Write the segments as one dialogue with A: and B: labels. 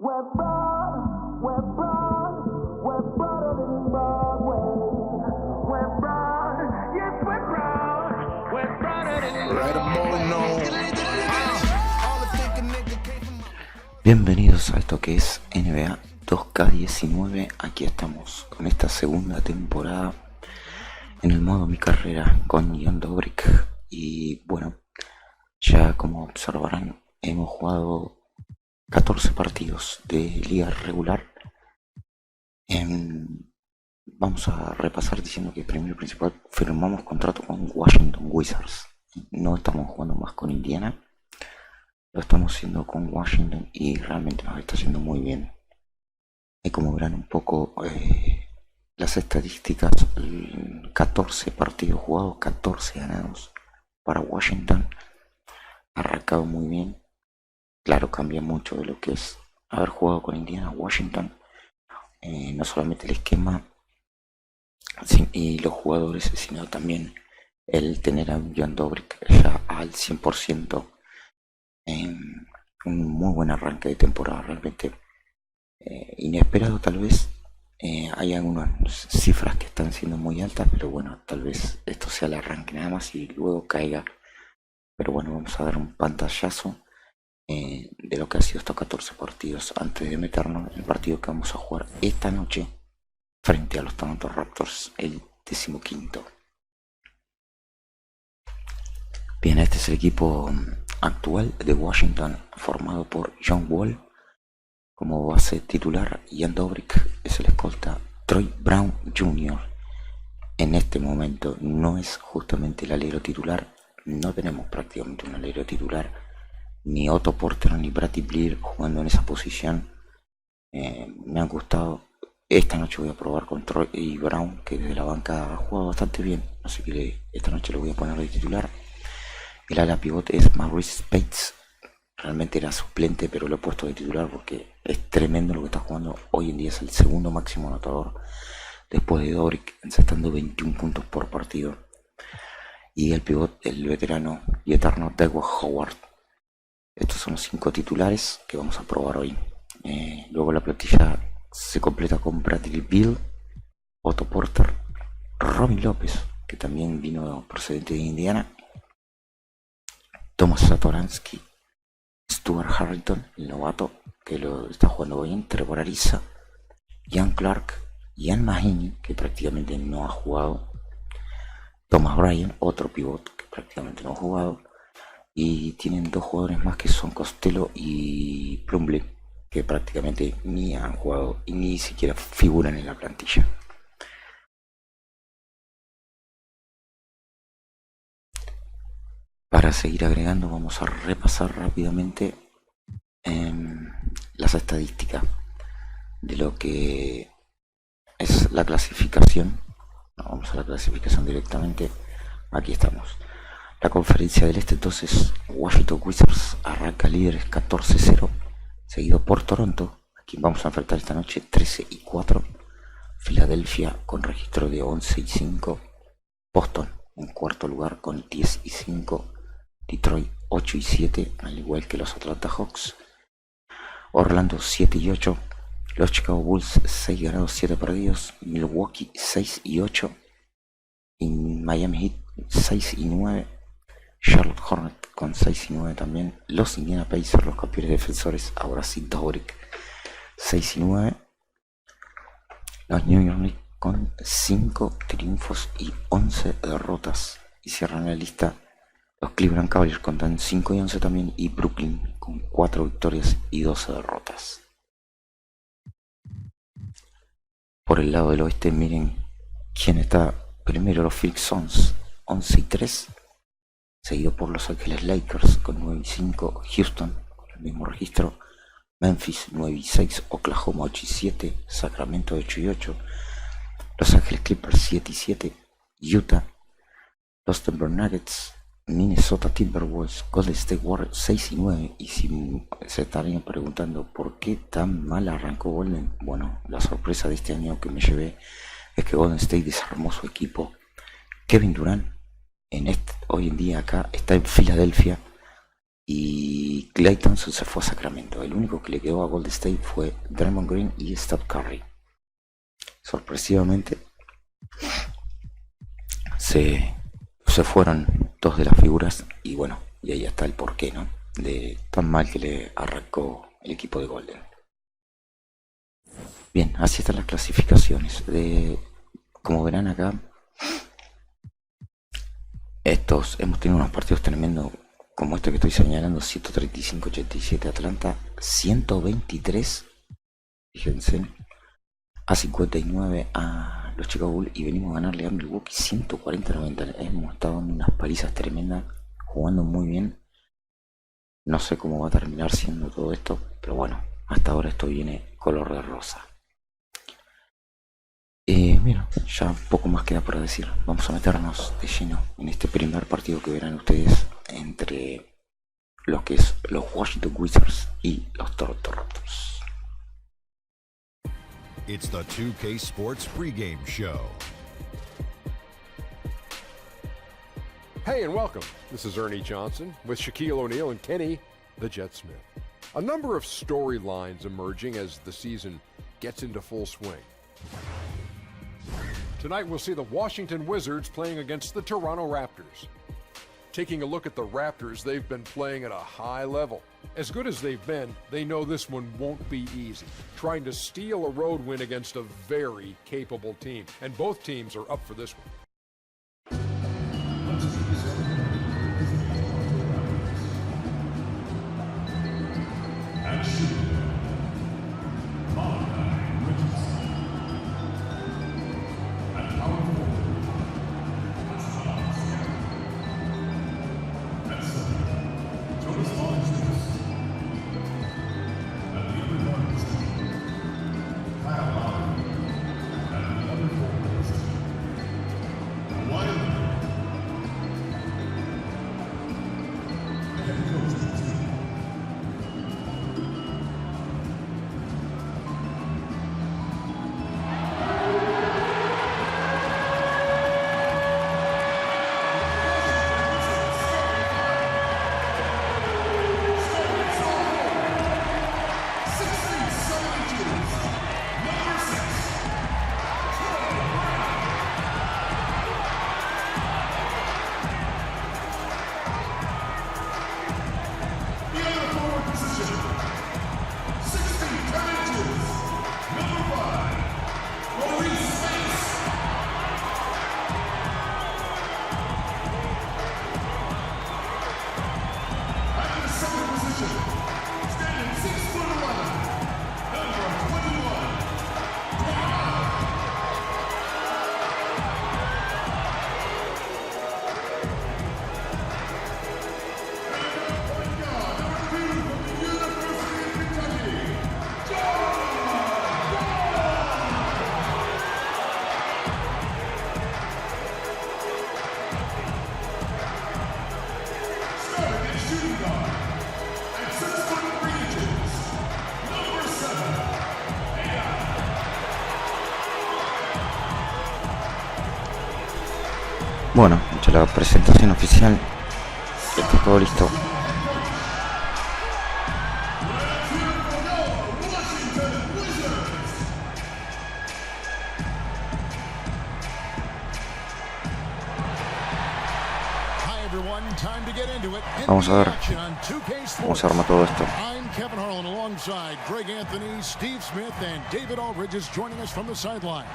A: We're broader than Broadway. We're broad, yes, we're broad. We're broader than
B: Right about now.
C: Bienvenidos a esto que es NBA 2K19. Aquí estamos con esta segunda temporada en el modo mi carrera con Ian Dobrick. Y bueno, ya como observarán, hemos jugado 14 partidos de liga regular. Vamos a repasar diciendo que primero y principal firmamos contrato con Washington Wizards. No estamos jugando más con Indiana. Lo estamos haciendo con Washington y realmente nos está yendo muy bien. Y como verán un poco las estadísticas, 14 partidos jugados, 14 ganados para Washington. Ha arrancado muy bien. Claro, cambia mucho de lo que es haber jugado con Indiana, Washington. No solamente el esquema y los jugadores, sino también el tener a Jan Dobrick ya al 100%. Un muy buen arranque de temporada, realmente inesperado tal vez. Hay algunas cifras que están siendo muy altas, pero bueno, tal vez esto sea el arranque nada más y luego caiga. Pero bueno, vamos a dar un pantallazo de lo que ha sido estos 14 partidos antes de meternos en el partido que vamos a jugar esta noche frente a los Toronto Raptors, el 15º. Bien, este es el equipo actual de Washington, formado por John Wall como base titular. Ian Dobrick es el escolta. Troy Brown Jr. en este momento no es justamente el alero titular. No tenemos prácticamente un alero titular. Ni Otto Porter ni Bradley Beal jugando en esa posición. Me han gustado. Esta noche voy a probar con Troy y Brown, que desde la banca ha jugado bastante bien. Así que esta noche lo voy a poner de titular. El ala pivote es Maurice Bates. Realmente era suplente, pero lo he puesto de titular porque es tremendo lo que está jugando. Hoy en día es el segundo máximo anotador después de Dobrick, encestando 21 puntos por partido. Y el pivot, el veterano y eterno Dwight Howard. Estos son los 5 titulares que vamos a probar hoy. Luego la plantilla se completa con Bradley Beal, Otto Porter, Robin López, que también vino procedente de Indiana, Tomas Satoransky, Stuart Harrington, el novato, que lo está jugando bien, Trevor Ariza, Ian Clark, Ian Mahinmi, que prácticamente no ha jugado, Thomas Bryan, otro pivot que prácticamente no ha jugado, y tienen 2 jugadores más que son Costello y Plumlee, que prácticamente ni han jugado y ni siquiera figuran en la plantilla. Para seguir agregando, vamos a repasar rápidamente las estadísticas de lo que es la clasificación. Vamos a la clasificación directamente. Aquí estamos. La conferencia del este, entonces Washington Wizards arranca líderes 14-0, seguido por Toronto, a quien vamos a enfrentar esta noche, 13-4. Filadelfia con registro de 11-5. Boston en cuarto lugar con 10-5. Detroit 8-7, al igual que los Atlanta Hawks. Orlando 7-8. Los Chicago Bulls 6 ganados, 7 perdidos. Milwaukee 6-8. Y Miami Heat 6-9. Charlotte Hornets con 6-9 también. Los Indiana Pacers, los campeones defensores, ahora sí Dobrick, 6-9. Los New York Knicks con 5 triunfos y 11 derrotas. Y cierran la lista los Cleveland Cavaliers con 5-11 también. Y Brooklyn con 4 victorias y 12 derrotas. Por el lado del oeste, miren quién está primero. Los Phoenix Suns 11-3. Seguido por Los Ángeles Lakers con 9-5, Houston con el mismo registro, Memphis 9-6, Oklahoma 8-7, Sacramento 8-8, Los Ángeles Clippers 7-7, Utah, los Denver Nuggets, Minnesota Timberwolves, Golden State Warriors 6-9. Y si se estarían preguntando por qué tan mal arrancó Golden, bueno, la sorpresa de este año que me llevé es que Golden State desarmó su equipo. Kevin Durant hoy en día acá está en Filadelfia, y Klay Thompson se fue a Sacramento. El único que le quedó a Golden State fue Draymond Green y Steph Curry. Sorpresivamente se fueron dos de las figuras y bueno, y ahí está el porqué, ¿no? De tan mal que le arrancó el equipo de Golden. Bien, así están las clasificaciones. Como verán acá, hemos tenido unos partidos tremendos, como este que estoy señalando, 135-87 Atlanta, 123, fíjense, a 59 a los Chicago Bulls, y venimos a ganarle a Milwaukee 140-90. Hemos estado en unas palizas tremendas, jugando muy bien. No sé cómo va a terminar siendo todo esto, pero bueno, hasta ahora esto viene color de rosa. Mira, ya poco más queda por decir. Vamos a meternos de lleno en este primer partido que verán ustedes entre lo que es los Washington Wizards y los Toronto Raptors.
B: It's the 2K Sports pregame show.
D: Hey and welcome. This is Ernie Johnson with Shaquille O'Neal and Kenny the Jet Smith. A number of storylines emerging as the season gets into full swing. Tonight we'll see the Washington Wizards playing against the Toronto Raptors. Taking a look at the Raptors, they've been playing at a high level. As good as they've been, they know this one won't be easy. Trying to steal a road win against a very capable team. And both teams are up for this one.
C: Bueno, hecha la presentación oficial, está todo listo. Vamos a ver cómo se arma todo esto.
B: Kevin Harlan alongside Greg Anthony, Steve Smith, and David Aldridge is joining us from the sideline.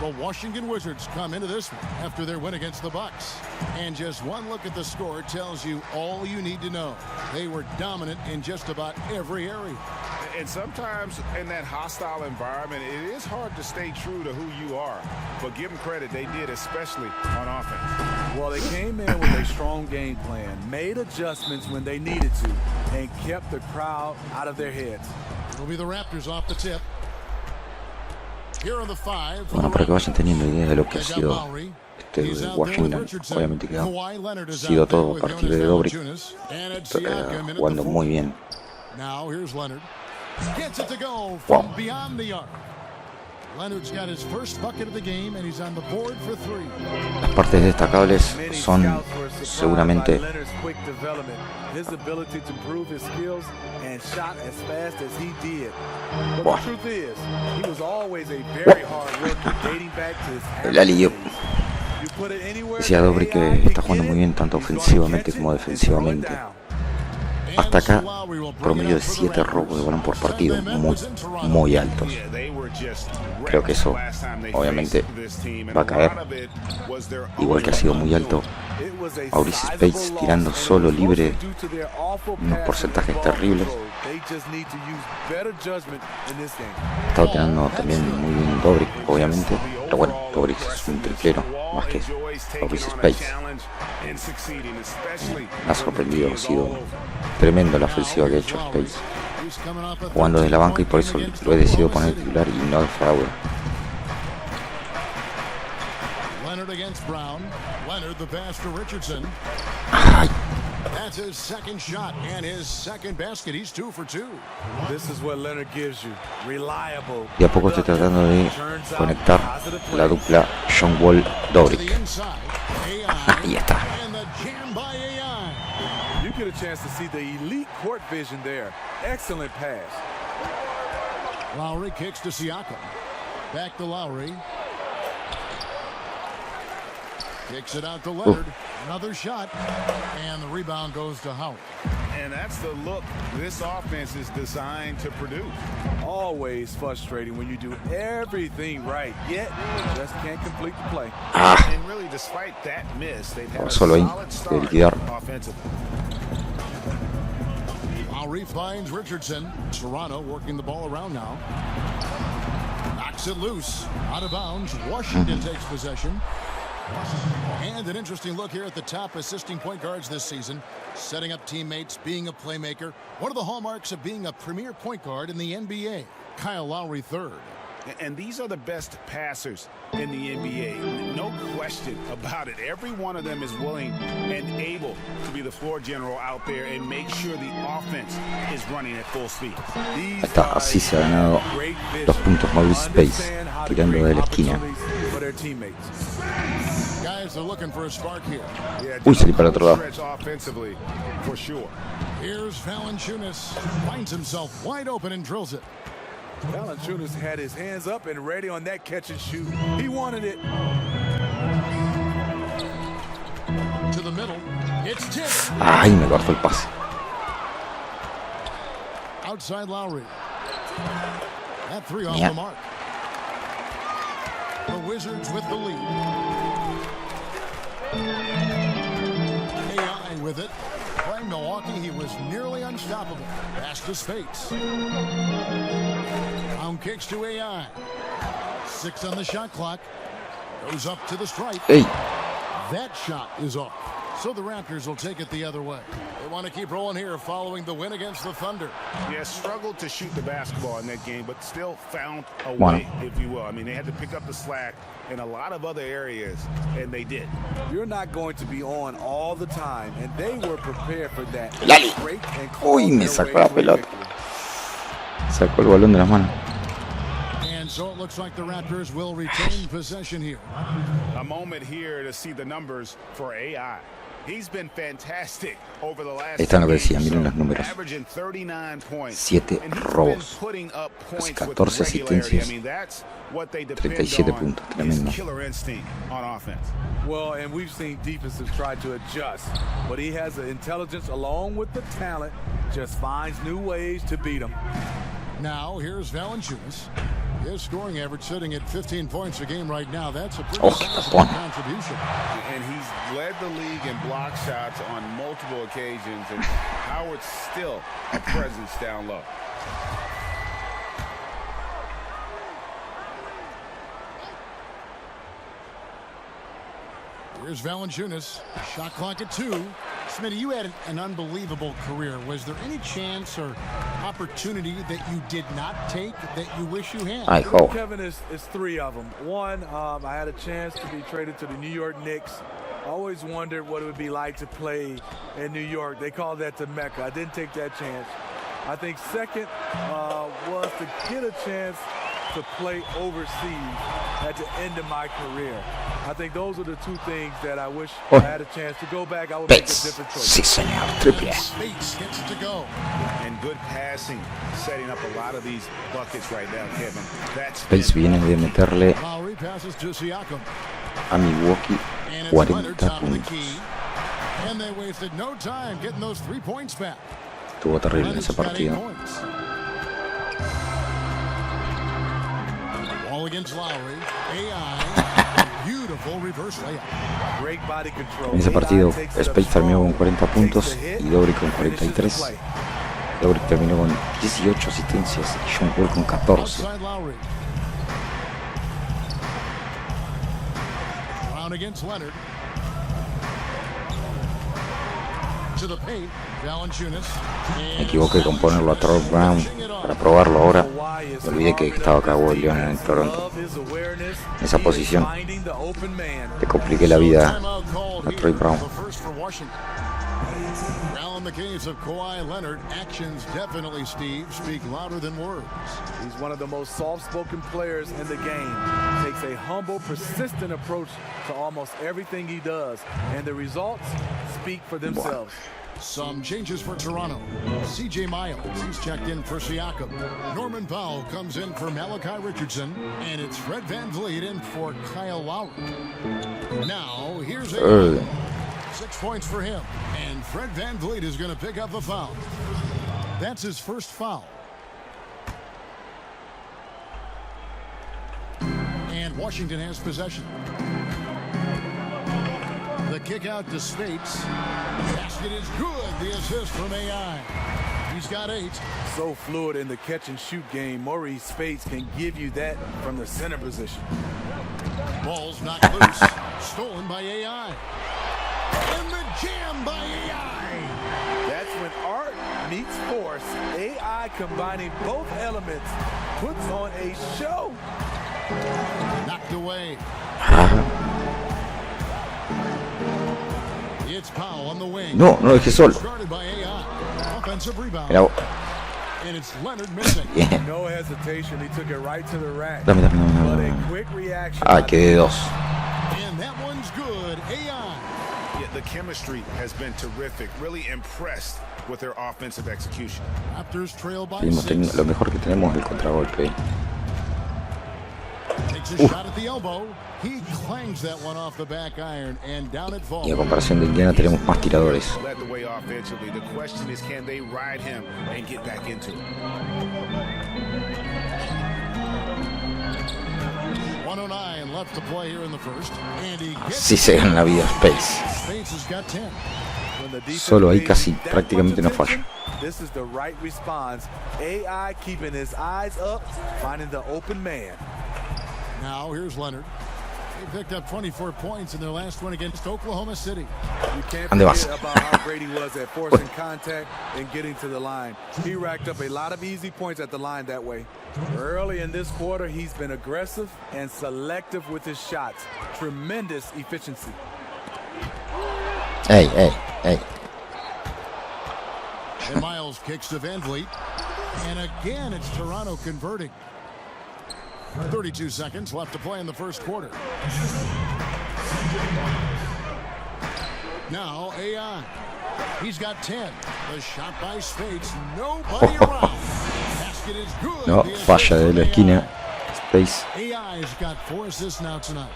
B: The Washington Wizards come into this one after their win against the Bucks. And just one look at the score tells you all you need to know. They were dominant in just about every area.
E: And sometimes in that hostile environment, it is hard to stay true to who you are. But give them credit, they did, especially on offense.
F: Well, they came in with a strong game plan, made adjustments when they needed to, and kept the crowd out of their heads.
B: It'll be the Raptors off the tip.
C: Bueno, para que vayan teniendo idea de lo que ha sido este Washington, obviamente que ha sido todo a partir de Dobrik, jugando muy bien. Wow.
B: Leonard's got his first bucket of the game and he's on the board for 3.
C: Las partes destacables son seguramente
F: his ability to prove his skills and shot as fast as he did. But
C: Buah.
F: the truth is, he was always a very hard worker dating back to his
C: el alley-oop.
F: You put it anywhere.
C: Decía Dobry que está jugando muy bien tanto ofensivamente como defensivamente. Hasta acá, promedio de 7 robos de balón por partido, muy altos. Creo que eso, obviamente, va a caer. Igual que ha sido muy alto Maurice Spates tirando solo libre, unos porcentajes terribles. Ha estado tirando también muy bien Dobry, obviamente. Pero bueno, Dobry es un triplero, más que Maurice Spates. Me ha sorprendido, ha sido tremendo la ofensiva que ha hecho Spates, jugando desde la banca, y por eso lo he decidido poner titular y no de fraude.
B: Leonard against Brown. Leonard the pass to Richardson.
C: Ay,
B: That's his second shot and his second basket. He's 2 for 2.
F: This is what Leonard gives you. Reliable.
C: y a poco estoy tratando de conectar la dupla John Wall-Dobry.
B: The inside. AI.
C: Ahí está.
B: And the jam by AI.
F: You get a chance to see the elite court vision there. Excellent pass.
B: Lowry kicks to Siakam. Back to Lowry. Kicks it out to Leonard. Another shot. And the rebound goes to Howard.
E: And that's the look this offense is designed to produce.
F: Always frustrating when you do everything right, yet just can't complete the play.
E: And really, despite that miss, they've had a
C: Solo ahí,
E: solid
C: de
E: start
C: liquidar.
E: offensively.
B: Lowry finds Richardson. Toronto working the ball around now. Knocks it loose. Out of bounds. Washington takes possession. And an interesting look here at the top assisting point guards this season. Setting up teammates, being a playmaker. One of the hallmarks of being a premier point guard in the NBA. Kyle Lowry third.
E: And these are the best passers in the NBA. No question about it. Every one of them is willing and able to be the floor general out there and make sure the offense is running at full speed.
C: Ahí está, así se ha ganado los puntos Maurice Spates, tirando de la esquina.
B: Guys are looking for a spark here.
C: Uy, salí para el otro lado.
E: Stretch offensively, for sure.
B: Here's Valanciunas. Finds himself wide open and drills it.
F: Valanciunas had his hands up and ready on that catch and shoot. He wanted it.
B: To the middle. It's tipped.
C: Ay, me cortó el pase.
B: Outside Lowry. That three off
C: Yeah.
B: the mark. The Wizards with the lead. AI with it. Playing Milwaukee, he was nearly unstoppable. Pass to Spates. Brown kicks to AI. 6 on the shot clock. Goes up to the stripe.
C: Ey,
B: That shot is off. So the Raptors will take it the other way. They want to keep rolling here following the win against the Thunder.
E: Yeah, struggled to shoot the basketball in that game, but still found a
C: Wow.
E: way, if you will. I mean, they had to pick up the slack in a lot of other areas, and they did.
F: You're not going to be on all the time, and they were prepared for that.
C: Lali.
F: Great and
C: Uy, me
F: their
C: sacó
F: way
C: la
F: to a
C: pelota.
F: victory.
C: Sacó el balón de las manos.
B: And so it looks like the Raptors will retain possession here.
E: A moment here to see the numbers for AI. He's been fantastic over the last
C: Ahí están lo que decía,
E: games,
C: miren los números.
E: averaging 39 points.
C: 7
E: And he's been
C: robos.
E: putting up
C: Casi
E: points with
C: 14
E: regularity. I
C: asistencias.
E: mean, that's what they depend
C: 37
E: on,
C: puntos,
E: is
C: tremendo.
E: killer instinct on offense.
F: Well, and we've seen defenses try to adjust, but he has the intelligence along with the talent, just finds new ways to beat them.
B: Now here's Valanciunas. His scoring average sitting at 15 points a game right now. That's a pretty
C: Oh,
B: sizable
C: tapón.
B: contribution.
E: And he's led the league in block shots on multiple occasions, and Howard's still a presence down low.
B: Here's Valanciunas. Shot clock at 2. Smitty, you had an unbelievable career. Was there any chance or opportunity that you did not take that you wish you had?
C: Ay, jo.
F: Kevin, is 3 of them. One, I had a chance to be traded to the New York Knicks. I always wondered what it would be like to play in New York. They call that the Mecca. I didn't take that chance. I think second was to get a chance to play overseas at the end of my career. I think those are the two things that I wish I had a chance to go back. I would make a
C: Bates.
F: different choice.
C: Sí, señor. Triple.
B: Bates gets it to go.
E: And good passing, setting up a lot of these buckets right now, Kevin. That's
C: Bates viene de meterle
B: Lowry passes to Siakam.
C: a Milwaukee
B: And it's
C: 40
B: Leonard top of the
C: puntos.
B: key. And they wasted no time getting those 3 points back.
C: Estuvo terrible en
B: Leonard's
C: ese
B: got 8
C: partido.
B: points. Ball against Lowry. AI. Beautiful reverse layup.
F: Great body control.
C: En ese partido,
F: AI takes it up
C: Space terminó con
F: strong,
C: 40
F: takes
C: puntos
F: the hit,
C: y Dobrik con
F: finishes the
C: 43.
F: play.
C: Dobrik terminó con 18 asistencias y John Wall con 14.
B: Outside Lowry. Brown against Leonard. To the paint. Valanciunas.
C: Me equivoqué con ponerlo a Troy Brown para probarlo ahora. Me olvidé que estaba Kawhi Leonard en Toronto. En esa posición le compliqué la vida a Troy Brown.
B: Well, in the case of Kawhi Leonard, actions definitely, Steve, speak louder than words.
F: He's one of the most soft-spoken players in the game. Takes a humble, persistent approach to almost everything he does, and the results speak for themselves.
B: Some changes for Toronto. C.J. Miles, he's checked in for Siakam. Norman Powell comes in for Malachi Richardson, and it's Fred VanVleet in for Kyle Lowry. Now, here's a 6 points for him, and Fred VanVleet is going to pick up the foul. That's his first foul. And Washington has possession. The kick out to Spates. Basket is good. The assist from AI. He's got 8.
F: So fluid in the catch-and-shoot game, Maurice Spates can give you that from the center position.
B: Ball's knocked loose. Stolen by AI. And the jam by AI.
F: That's when art meets force. AI combining both elements puts on a show.
B: Knocked away. It's Powell on the wing.
C: No, no lo dejé solo.
B: Guarded by AI. Offensive rebound.
C: Mira,
B: And it's Leonard missing.
C: bien.
F: No hesitation, he took it right to the rack.
C: Dame.
F: But a quick reaction.
C: Ah, quedé 2.
B: And that one's good. AI.
E: Yeah, the chemistry has been terrific. Really impressed with their offensive execution.
B: Raptors trail by
C: Seguimos
B: 6.
C: teniendo, lo mejor que tenemos es el contragolpe.
B: Takes a shot at the elbow. He clangs that one off the back iron and down it
C: Y a
B: falls.
C: comparación de Indiana tenemos más tiradores.
E: Led the way offensively. The question is, can they ride him and get back into it?
B: 109 left to play here in the first. And he gets
C: Así se gana la vida Space.
B: Space has got 10.
F: When the defense
C: Solo ahí
F: pays
C: casi
F: that
C: prácticamente
F: much
C: no falla.
F: attention, this is the right response. AI keeping his eyes up, finding the open man.
B: Now here's Leonard. They picked up 24 points in their last one against Oklahoma City.
F: You can't
C: Ande vas.
F: forget about how great he was at forcing contact and getting to the line. He racked up a lot of easy points at the line that way. Early in this quarter, he's been aggressive and selective with his shots. Tremendous efficiency.
C: Ey.
B: And Miles kicks to VanVleet. And again, it's Toronto converting. 32 seconds left to play in the first quarter. Now AI. He's got 10. The shot by Spates. Nobody around. Basket is good.
C: No,
B: The assist
C: falla de la
B: from AI.
C: esquina. Space.
B: AI's got 4 assists now tonight.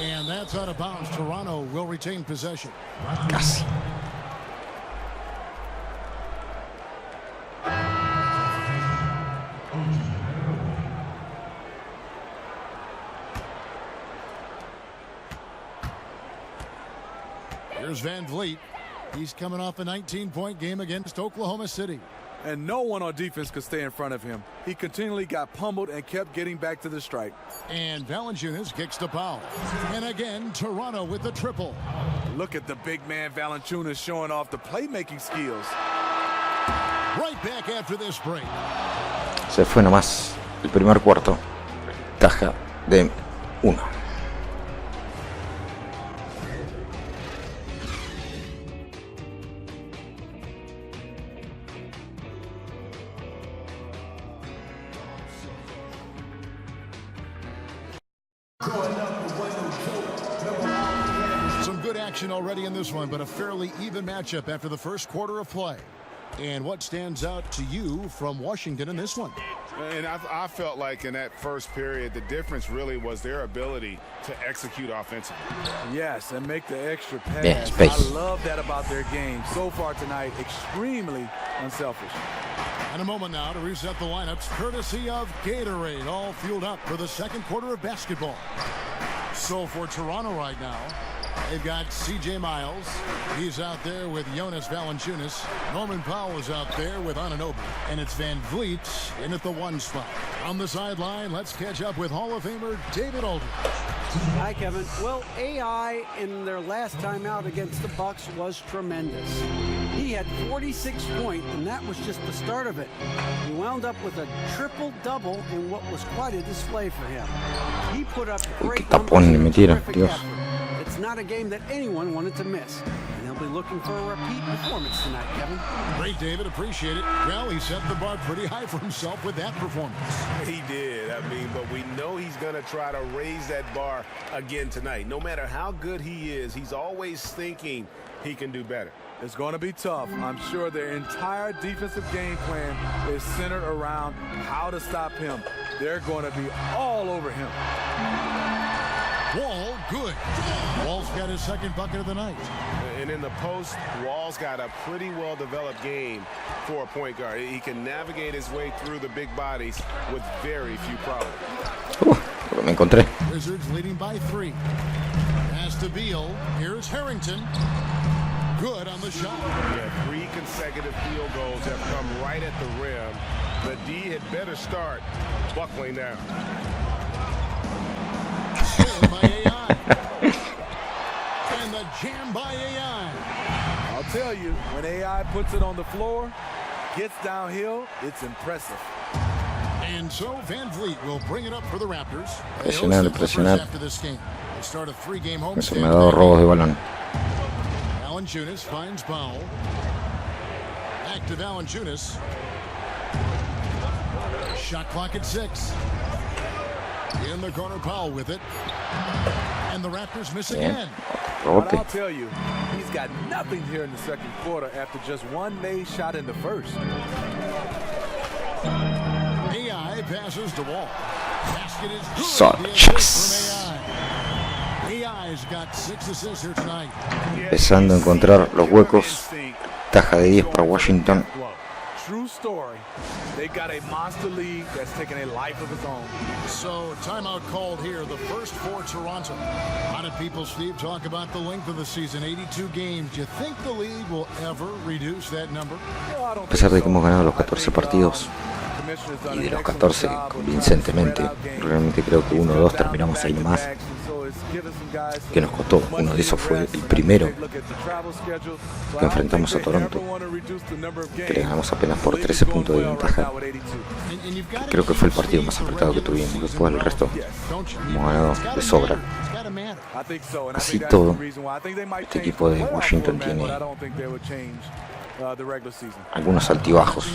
B: And that's out of bounds. Toronto will retain possession.
C: Casi.
B: Here's VanVleet. He's coming off a 19-point game against Oklahoma City.
F: And no one on defense could stay in front of him. He continually got pummeled and kept getting back to the stripe.
B: And Valanciunas kicks to Powell. And again, Toronto with the triple.
F: Look at the big man Valanciunas showing off the playmaking skills.
B: Right back after this break.
C: Se fue nomás el primer cuarto. Caja de 1.
B: Some good action already in this one, but a fairly even matchup after the first quarter of play. And what stands out to you from Washington in this one?
E: And I felt like in that first period, the difference really was their ability to execute offensively.
F: Yes, and make the extra pass.
C: Yeah, space.
F: I love that about their game. So far tonight, extremely unselfish.
B: And a moment now to reset the lineups, courtesy of Gatorade, all fueled up for the second quarter of basketball. So for Toronto right now, they've got C.J. Miles. He's out there with Jonas Valanciunas. Norman Powell is out there with Anunoby. And it's Van Vliet in at the 1 spot. On the sideline, let's catch up with Hall of Famer David Aldridge.
G: Hi, Kevin. Well, AI in their last time out against the Bucks was tremendous. He had 46 points, and that was just the start of it. He wound up with a triple-double in what was quite a display for him. He put up great numbers and a terrific effort. It's not a game that anyone wanted to miss. And they'll be looking for a repeat performance tonight, Kevin.
B: Great, David. Appreciate it. Well, he set the bar pretty high for himself with that performance.
H: He did. I mean, but we know he's going to try to raise that bar again tonight. No matter how good he is, he's always thinking he can do better.
F: It's going to be tough. I'm sure their entire defensive game plan is centered around how to stop him. They're going to be all over him.
B: Wall, good. Wall's got his second bucket of the night.
H: And in the post, Wall's got a pretty well-developed game for a point guard. He can navigate his way through the big bodies with very few problems.
C: Me encontré.
B: Wizards leading by 3. Pass to Beal. Here's Harrington. Good on the shot.
H: Yeah, 3 consecutive field goals have come right at the rim. The D had better start buckling down.
B: By AI. And the jam by AI.
F: I'll tell you, when AI puts it on the floor, gets downhill, it's impressive.
B: And so Van Vliet will bring it up for the Raptors.
C: Presionar.
B: After this game. They start a 3-game home
C: Eso me ha dado robos de balón.
B: Valanciunas finds Powell. Back to Valanciunas. Shot clock at 6. In the corner, Powell with it. And the Raptors miss again.
F: But I'll tell you, he's got nothing here in the second quarter after just one made shot in the first.
B: AI passes to Wall. Basket is good.
C: Such.
B: AI's got 6 assists here tonight.
C: Empezando a encontrar los huecos. Taja de 10 para Washington.
F: True story. They got a monster league that's taking a life of its own.
B: So, timeout called here, the first for Toronto. A lot of people, Steve, talk about the length of the season, 82 games. Do you think the league will ever reduce that number?
C: A pesar de que hemos ganado los 14 partidos y de los 14 convincentemente, realmente creo que 1 o 2 terminamos ahí nomás, que nos costó. Uno de esos fue el primero que enfrentamos a Toronto, que le ganamos apenas por 13 puntos de ventaja. Creo que fue el partido más apretado que tuvimos. Después el resto hemos ganado de sobra. Así todo, este equipo de Washington tiene algunos altibajos.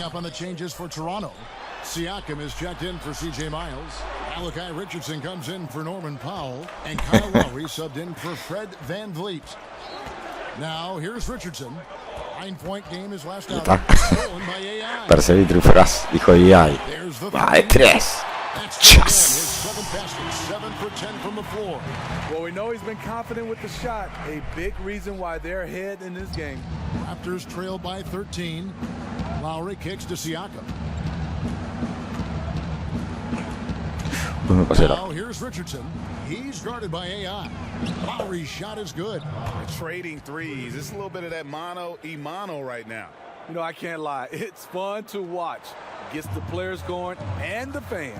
B: Siakam is checked in for C.J. Miles. Malachi Richardson comes in for Norman Powell. And Kyle Lowry subbed in for Fred Van Vliet. Now, here's Richardson. 9-point game is last out. Stolen by AI.
C: Perseguir y triunfarás, dijo AI. Va de 3. Chas.
F: Well, we know he's been confident with the shot. A big reason why they're ahead in this game.
B: Raptors trail by 13. Lowry kicks to Siakam. Now here's Richardson. He's guarded by AI. Lowry's shot is good.
E: Trading threes. It's a little bit of that mano-a-mano right now.
F: You know, I can't lie. It's fun to watch. Gets the players going and the fans.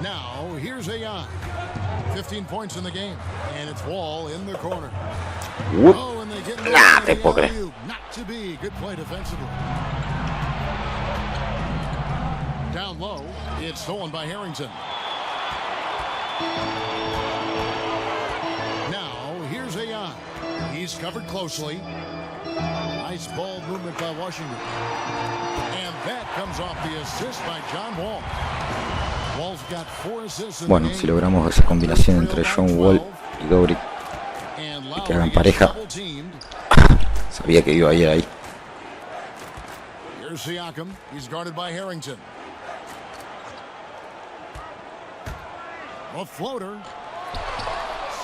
B: Now here's AI. 15 points in the game. And it's Wall in the corner. Oh, and they get not to be. Good play defensively. Down low. It's stolen by Harrington. Now, here's AI. He's covered closely. Nice ball movement by Washington. And that comes off the assist by John Wall. Wall's got 4 assists in the
C: Bueno,
B: game.
C: si logramos esa combinación entre John Wall y Dobrik
B: And
C: y que hagan
B: Lowry gets
C: pareja,
B: double teamed.
C: sabía que iba a ir ahí.
B: Here's Siakam. He's guarded by Harrington. A floater.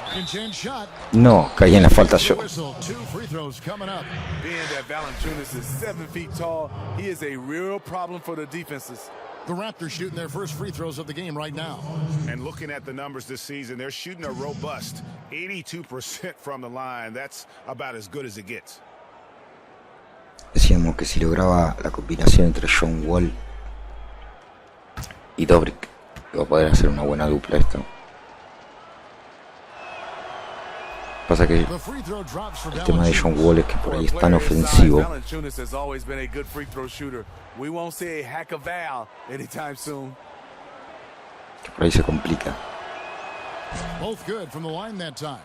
B: Second chance shot.
C: No, caí en la falta yo.
B: Whistle. 2 free throws coming up.
F: Being that Valanciunas is 7 feet tall, he is a real problem for the defenses.
B: The Raptors shooting their first free throws of the game right now.
H: And looking at the numbers this season, they're shooting a robust 82% from the line. That's about as good as it gets.
C: Decíamos que si lograba la combinación entre John Wall y Dobrik, iba a poder hacer una buena dupla esto. Pasa que
B: The free throw drops for
C: el tema de John Wall es que por ahí es tan
F: For a player his
C: ofensivo
F: size, Valanciunas has always been a good free throw shooter. We won't see a hack of Val anytime soon.
C: que por ahí se complica.
B: both good from the line that time.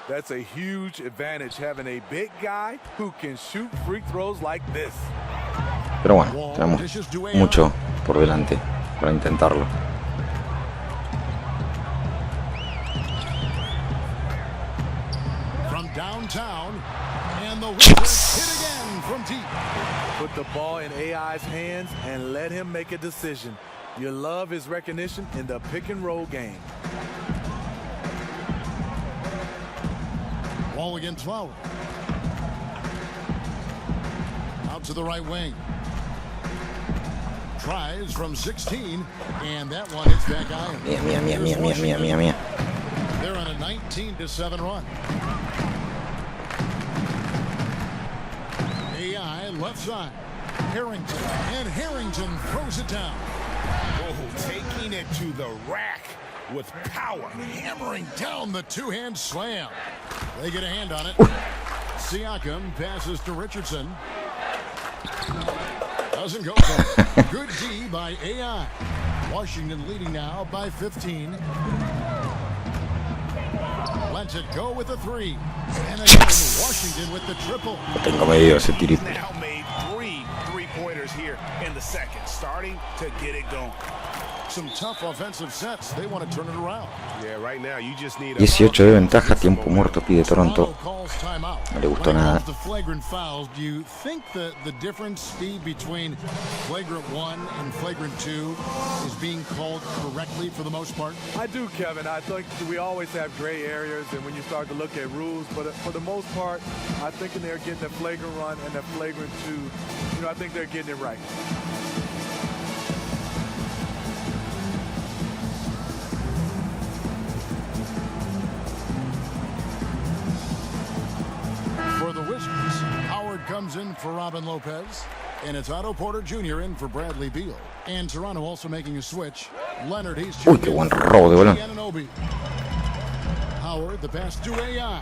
F: That's a huge advantage, having a big guy who can shoot free throws like this.
C: Pero bueno, tenemos mucho por delante para intentarlo.
B: From downtown, and the Wizards hit again from deep.
F: Put the ball in AI's hands and let him make a decision. You love his recognition in the pick and roll game.
B: Wall against Lowry. Out to the right wing. Tries from 16, and that one hits back iron.
C: Mía.
B: They're on a 19-7 run. AI left side. Harrington, and Harrington throws it down.
H: Oh, taking it to the rack with power.
B: Hammering down the two-hand slam. They get a hand on it. Siakam passes to Richardson. Doesn't go for it. Good D by AI. Washington leading now by 15. Lets it go with a 3. And again, Washington with the triple.
C: Tengo medio ese tirito.
H: Now made 3 three-pointers here in the second, starting to get it going.
B: Some tough offensive sets. They want to turn it around.
H: Yeah, right now you just need a
C: 18 de ventaja, tiempo muerto pide Toronto.
B: Calls timeout.
C: No le gustó
B: When it
C: nada.
B: comes to flagrant fouls, do you think the difference, Steve, between flagrant 1 and flagrant 2 is being called correctly for the most part?
F: I do, Kevin. I think we always have gray areas, and when you start to look at rules, but for the most part, I think they're getting the flagrant 1 and the flagrant 2. You know, I think they're getting it right.
B: For the Wizards, Howard comes in for Robin Lopez, and it's Otto Porter Jr. in for Bradley Beal. And Toronto also making a switch. Leonard, he's
C: Uy, qué buen robo de balón.
B: Anunoby. Howard, the pass to AI,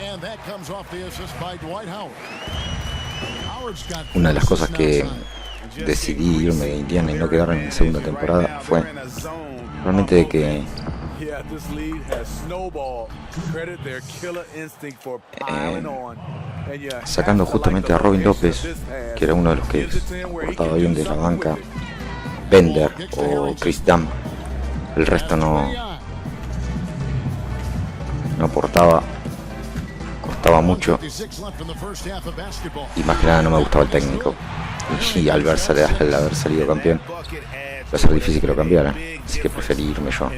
B: and that comes off the assist by Dwight Howard. Howard's got
C: Una de las cosas que
B: outside.
C: decidí irme de Indiana y no quedar en segunda temporada fue realmente de que
F: Yeah, this lead has snowballed. Credit their killer instinct for piling on. And you have
C: sacando
F: to
C: justamente
F: like
C: a
F: the
C: Robin
F: location
C: López,
F: of this pass.
C: que era uno de los que
F: Gives it to him where he
C: aportaba
F: can
C: bien
F: do
C: de la
F: something
C: banca,
F: with it.
C: Bender o Chris Dunn. El resto no aportaba, costaba mucho
B: 56 left in the first half of basketball.
C: y más que nada no me gustaba el técnico. Y al haber salido campeón, va a ser difícil que lo cambiara, así que preferí irme yo.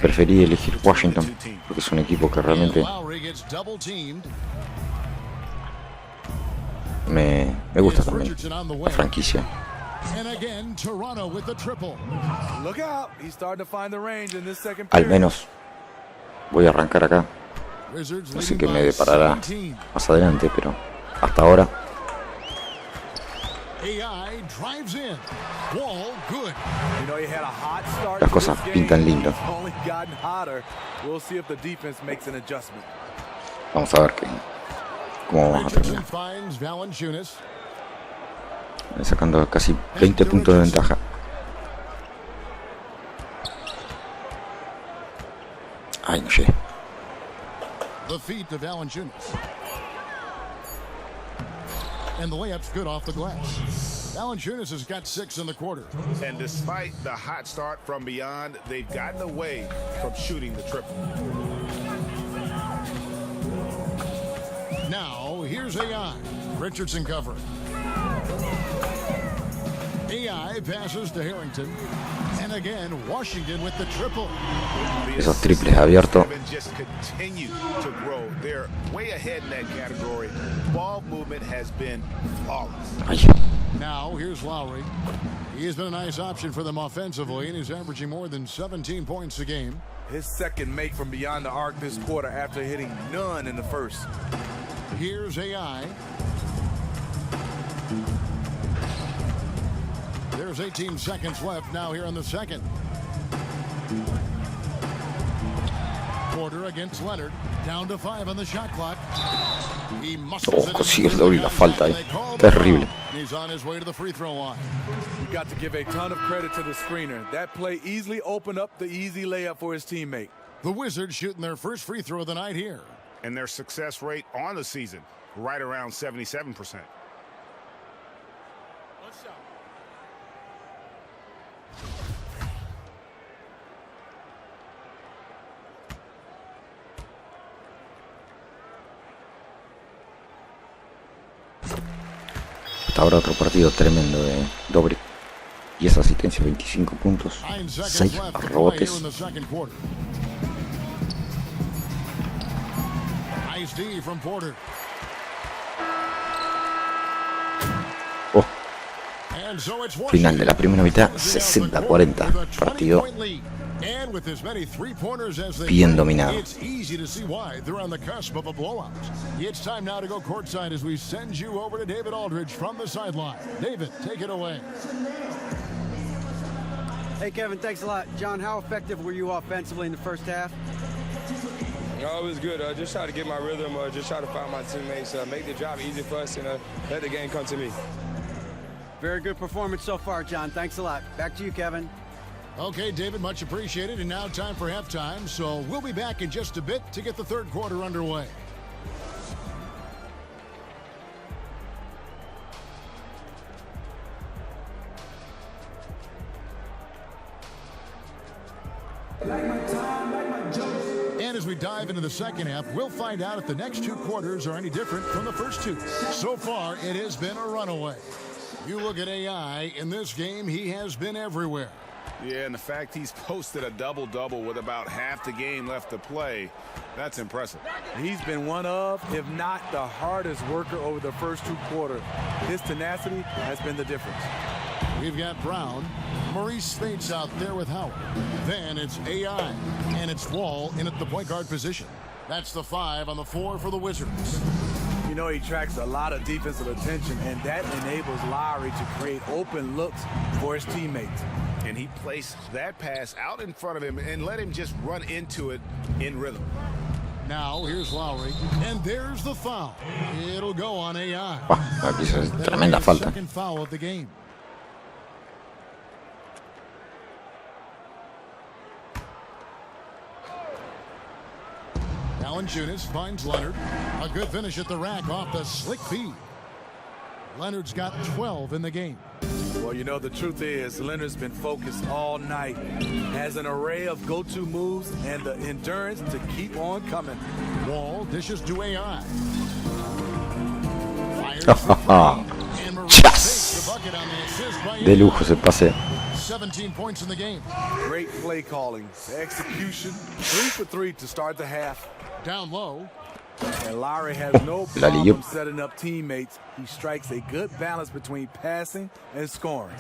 C: Preferí elegir Washington porque es un equipo que realmente
B: Lowry gets double teamed.
C: me gusta también, la franquicia.
B: And again, Toronto with the triple.
F: Look out. He's starting to find the range in this second
C: Al
F: period.
C: menos voy a arrancar acá,
B: Wizards
C: no sé
B: leading
C: qué me
B: by
C: deparará
B: 17.
C: más adelante, pero hasta ahora
B: AI drives in. Wall, good.
F: You know, he had a hot start
C: las
F: to
C: cosas
F: this game.
C: pintan lindo.
F: It's only gotten hotter. We'll see if the defense makes an adjustment.
C: Vamos a ver cómo vamos a
B: Richardson
C: terminar.
B: finds Valanciunas.
C: Sacando casi 20 puntos de ventaja. Ay, no llegué.
B: The feet to Valanciunas. And the layup's good off the glass. Valanciunas has got 6 in the quarter.
H: And despite the hot start from beyond, they've gotten away from shooting the triple.
B: Now, here's AI. Richardson covering. AI passes to Harrington. And again, Washington with the triple.
C: Esos triples abiertos.
H: Just continue to grow. They're way ahead in that category. Ball movement has been flawless.
C: Ay.
B: Now, here's Lowry. He has been a nice option for them offensively, and he's averaging more than 17 points a game.
F: His second make from beyond the arc this quarter after hitting none in the first.
B: Here's AI. There's 18 seconds left now here in the second. Porter against Leonard. Down to 5 on the shot clock. He muscles it.
C: Consigue el doble y la falta ahí. Terrible.
B: He's on his way to the free throw line.
F: You got to give a ton of credit to the screener. That play easily opened up the easy layup for his teammate.
B: The Wizards shooting their first free throw of the night here.
H: And their success rate on the season, right around 77%.
C: Hasta ahora otro partido tremendo de Dobrik. 10 asistencias, 25 puntos, 6 rebotes. Oh. Final de la primera mitad, 60-40. Partido bien dominado.
B: It's easy to see why they're on the cusp of a blowout. It's time now to go courtside as we send you over to David Aldridge from the sideline. David, take it away.
G: Hey, Kevin, thanks a lot. John, how effective were you offensively in the first half?
I: No, it was good. Just try to get my rhythm, just try to find my teammates, make the job easy for us, and let the game come to me.
G: Very good performance so far, John. Thanks a lot. Back to you, Kevin.
B: Okay, David, much appreciated. And now time for halftime. So we'll be back in just a bit to get the third quarter underway. And as we dive into the second half, we'll find out if the next two quarters are any different from the first two. So far, it has been a runaway. You look at AI, in this game, he has been everywhere.
H: Yeah, and the fact he's posted a double-double with about half the game left to play, that's impressive.
F: He's been one of, if not the hardest worker over the first two quarters. His tenacity has been the difference.
B: We've got Brown. Maurice Spates out there with Howard. Then it's AI. And it's Wall in at the point guard position. That's the 5 on the 4 for the Wizards.
F: You know, he attracts a lot of defensive attention, and that enables Lowry to create open looks for his teammates.
H: And he placed that pass out in front of him and let him just run into it in rhythm.
B: Now, here's Lowry. And there's the foul. It'll go on AI.
C: Aquí es tremenda falta.
B: Second foul of the game. Valanciunas finds Leonard. A good finish at the rack off the slick feed. Leonard's got 12 in the game.
F: Well, you know, the truth is Leonard's been focused all night. Has an array of go-to moves and the endurance to keep on coming.
B: Wall dishes to AI.
C: Yes. De lujo ese pase.
F: 17 points in the game. Great play calling. The execution. 3 for 3 to start the half.
B: Down low.
F: And Lowry has no problem setting up teammates. He strikes a good balance between passing and scoring.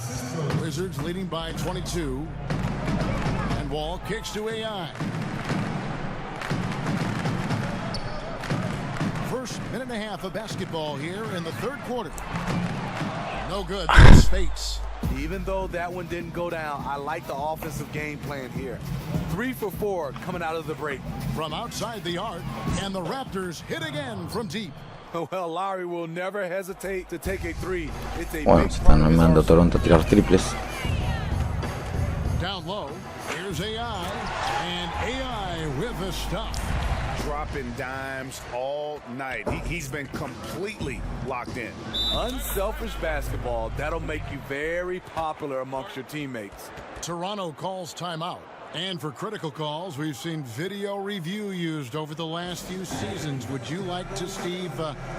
B: Wizards leading by 22. And Wall kicks to AI. First minute and a half of basketball here in the third quarter. No good. Spates.
F: Even though that one didn't go down, I like the offensive game plan here. 3 for 4 coming out of the break.
B: From outside the arc, and the Raptors hit again from deep.
F: Well, Lowry will never hesitate to take a 3. It's a
C: Bueno, se están mandando Toronto a tirar triples.
B: Down low, here's AI, and AI with the stop.
E: dropping dimes all night. He's been completely locked in.
F: Unselfish basketball, that'll make you very popular amongst your teammates.
B: Toronto calls timeout. And for critical calls, we've seen video review used over the last few seasons. Would you like to, Steve,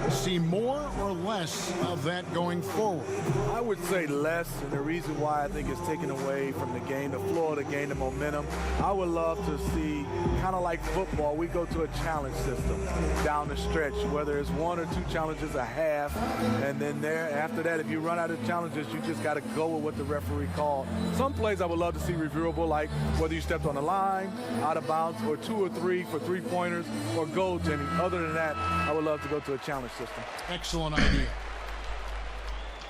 B: see more or less of that going forward?
F: I would say less, and the reason why I think it's taken away from the game, the flow of the game, the momentum. I would love to see, kind of like football, we go to a challenge system down the stretch, whether it's 1 or 2 challenges a half, and then after that, if you run out of challenges, you just got to go with what the referee called. Some plays I would love to see reviewable, like whether you stepped on the line, out of bounds, or 2 or 3 for 3-pointers or goaltending. Other than that, I would love to go to a challenge system.
B: Excellent idea.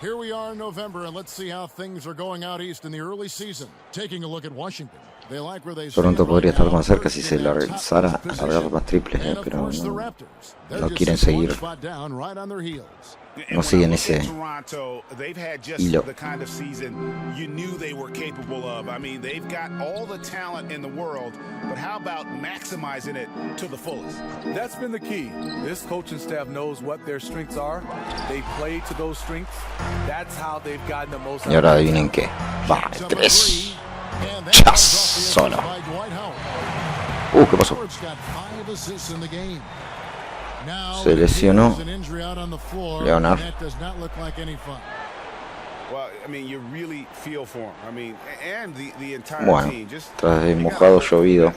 B: Here we are in November, and let's see how things are going out east in the early season. Taking a look at Washington. They like where they
C: Toronto podría estar más cerca si se largara a largar más triples, pero no quieren seguir. No siguen ese
E: Toronto, they've had just
C: hilo.
E: the kind of season you knew they were capable of. I mean, they've got all the talent in the world, but how about maximizing it to the fullest?
F: That's been the key. This coaching staff knows what their strengths are. They play to those strengths. That's how they've gotten the most.
C: Y ahora adivinen qué. Va, 3. Chas, solo. ¿Qué pasó? Se lesionó Leonard. Bueno, tras el mojado llovido.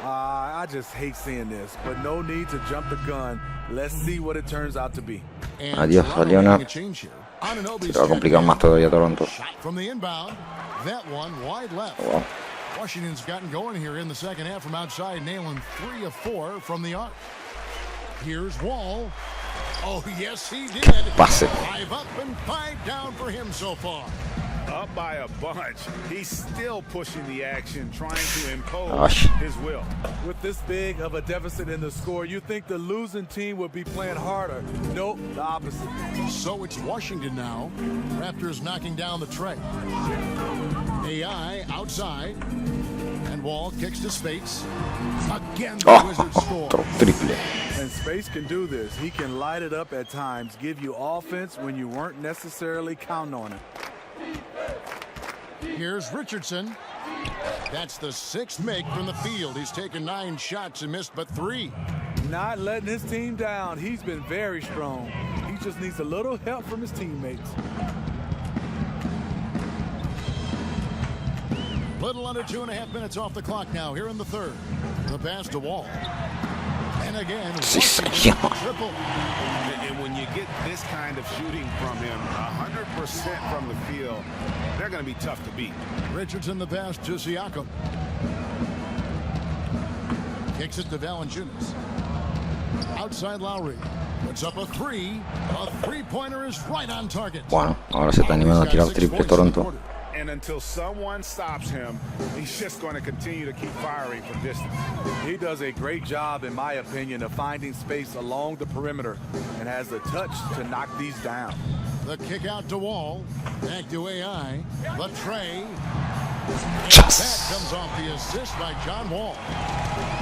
F: I just hate seeing this, but no need to jump the gun. Let's see what it turns out to be.
C: Adiós a Leonard. Se le va a complicar más todavía a Toronto. Wow.
B: Washington's gotten going here in the second half from outside, nailing 3 of 4 from the arc. Here's Wall. Oh, yes, he did.
C: Pase.
B: 5 up and 5 down for him so far.
E: Up by a bunch. He's still pushing the action, trying to impose his will.
F: With this big of a deficit in the score, you think the losing team would be playing harder. Nope, the opposite.
B: So it's Washington now. Raptors knocking down the tray. AI outside. And Wall kicks to Space. Again, the Wizards score.
C: Triple.
F: And Space can do this. He can light it up at times, give you offense when you weren't necessarily counting on it.
B: Here's Richardson. That's the 6th make from the field. He's taken 9 shots and missed but 3.
F: Not letting his team down. He's been very strong. He just needs a little help from his teammates.
B: Little under 2.5 minutes off the clock now here in the third. The pass to Wall. And again, triple.
E: And when you get this kind of shooting from him, 100% from the field, they're going to be tough to beat.
B: Richardson the pass to Siakam. Kicks it to Valanciunas. Outside Lowry. Puts up a 3. A 3-pointer is right on target.
C: Bueno, ahora se está animando a tirar triple Toronto.
E: And until someone stops him, he's just going to continue to keep firing from distance.
F: He does a great job, in my opinion, of finding space along the perimeter and has the touch to knock these down.
B: The kick out to Wall. Back to AI. The tray. And that comes off the assist by John Wall.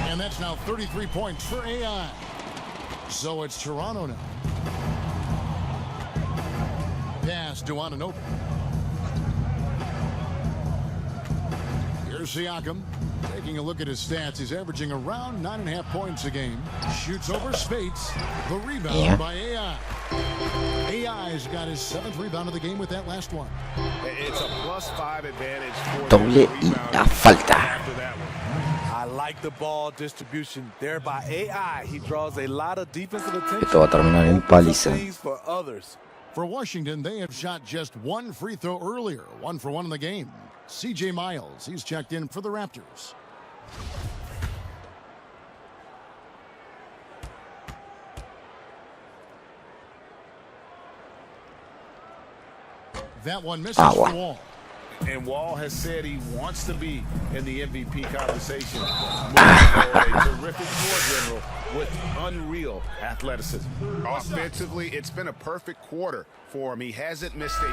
B: And that's now 33 points for AI. So it's Toronto now. Pass to Anunoby. Here's Siakam. Taking a look at his stats, he's averaging around 9.5 points a game. Shoots over Spates. The rebound by AI. AI's got his 7th rebound of the game with that last one.
E: It's a +5 advantage for
C: Doble y la falta.
F: I like the ball distribution there by AI. He draws a lot of defensive attention.
C: Esto va a terminar en paliza.
F: For others.
B: For Washington, they have shot just 1 free throw earlier. 1 for 1 in the game. CJ Miles, he's checked in for the Raptors. That one misses for Wall.
E: And Wall has said he wants to be in the MVP conversation. A terrific floor general with unreal athleticism. Offensively, it's been a perfect quarter for him. He hasn't missed a...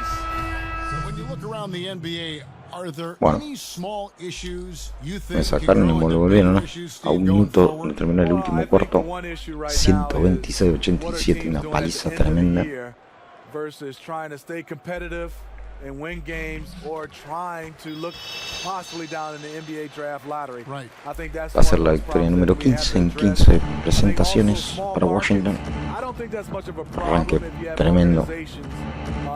C: Bueno, me sacaron y me lo volvieron, ¿no? A un minuto de terminar el último cuarto, 126-87, una paliza tremenda.
F: And win games or trying to look possibly down in the NBA draft lottery.
B: Right.
F: I think that's
C: Va a ser la victoria número 15 en 15 presentaciones para Washington.
F: I don't think that's much of a
C: Arranque
F: problem if you have
C: tremendo.
F: organizations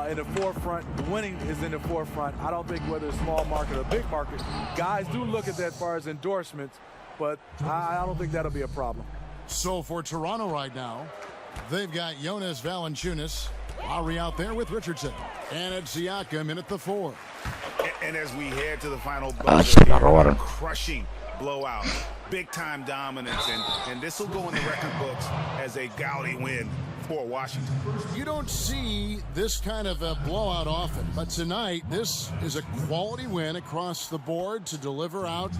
F: in the forefront. Winning is in the forefront. I don't think whether it's small market or big market, guys do look at that as far as endorsements, but I don't think that'll be a problem.
B: So for Toronto right now, they've got Jonas Valanciunas, Lowry out there with Richardson, and it's Siakam in at the 4.
E: And as we head to the final
C: Se la robaron.
E: crushing blowout, big time dominance, and this will go in the record books as a gaudy win for Washington.
B: You don't see this kind of a blowout often, but tonight this is a quality win across the board to deliver out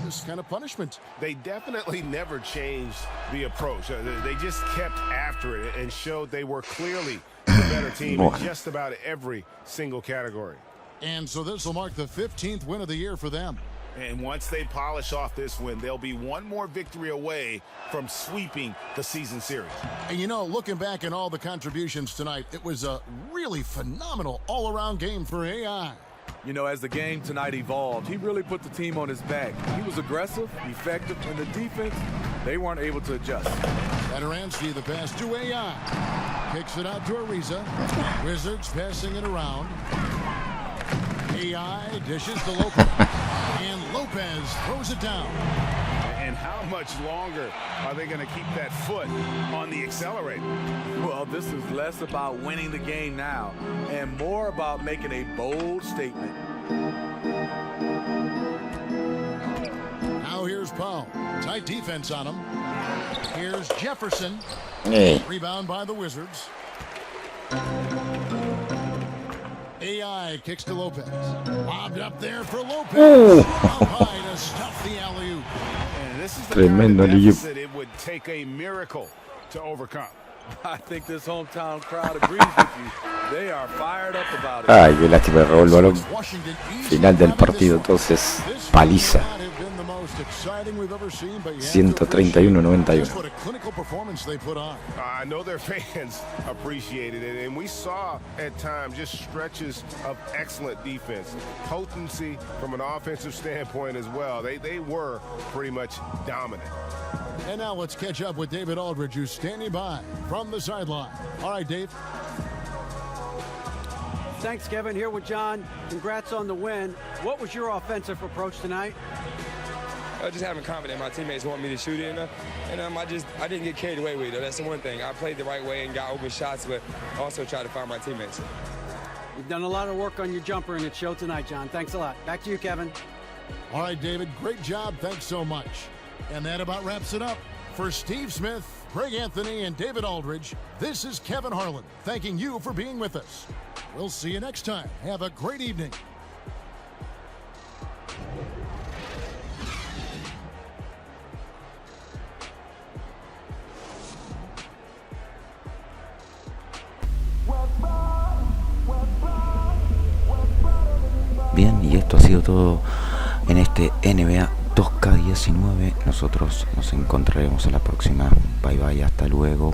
B: this kind of punishment.
E: They definitely never changed the approach. They just kept after it and showed they were clearly the better team in just about every single category.
B: And so this will mark the 15th win of the year for them.
E: And once they polish off this win, they'll be one more victory away from sweeping the season series.
B: And you know, looking back at all the contributions tonight, it was a really phenomenal all-around game for AI.
F: You know, as the game tonight evolved, he really put the team on his back. He was aggressive, effective, and the defense, they weren't able to adjust.
B: Adaransky, the pass to AI. Kicks it out to Ariza. Wizards passing it around. AI dishes to Lopez. And Lopez throws it down.
E: And how much longer are they going to keep that foot on the accelerator?
F: Well, this is less about winning the game now and more about making a bold statement.
B: Now here's Powell. Tight defense on him. Here's Jefferson.
C: Hey.
B: Rebound by the Wizards. AI kicks to Lopez. Lobbed up there for Lopez. Up high to stuff the alley-oop.
E: And this is the
C: Tremendo
E: kind of
C: alley-oop.
E: deficit it would take a miracle to overcome.
F: I think this hometown crowd agrees with you. They are fired up about it.
C: Ay, qué lástima, le robó el balón. Final del partido, entonces, paliza. 131-91.
E: I know their fans appreciated it, and we saw at times just stretches of excellent defense, potency from an offensive standpoint as well. They were pretty much dominant.
B: And now let's catch up with David Aldridge, who's standing by from the sideline. All right, Dave.
G: Thanks, Kevin. Here with John. Congrats on the win. What was your offensive approach tonight?
I: Just having confidence. My teammates want me to shoot it, and I didn't get carried away with it. That's the one thing. I played the right way and got open shots, but also tried to find my teammates.
G: You've done a lot of work on your jumper, and it showed tonight, John. Thanks a lot. Back to you, Kevin.
B: All right, David. Great job. Thanks so much. And that about wraps it up. For Steve Smith, Greg Anthony, and David Aldridge, this is Kevin Harlan, thanking you for being with us. We'll see you next time. Have a great evening.
C: Bien, y esto ha sido todo en este NBA 2K19. Nosotros nos encontraremos en la próxima. Bye bye, hasta luego.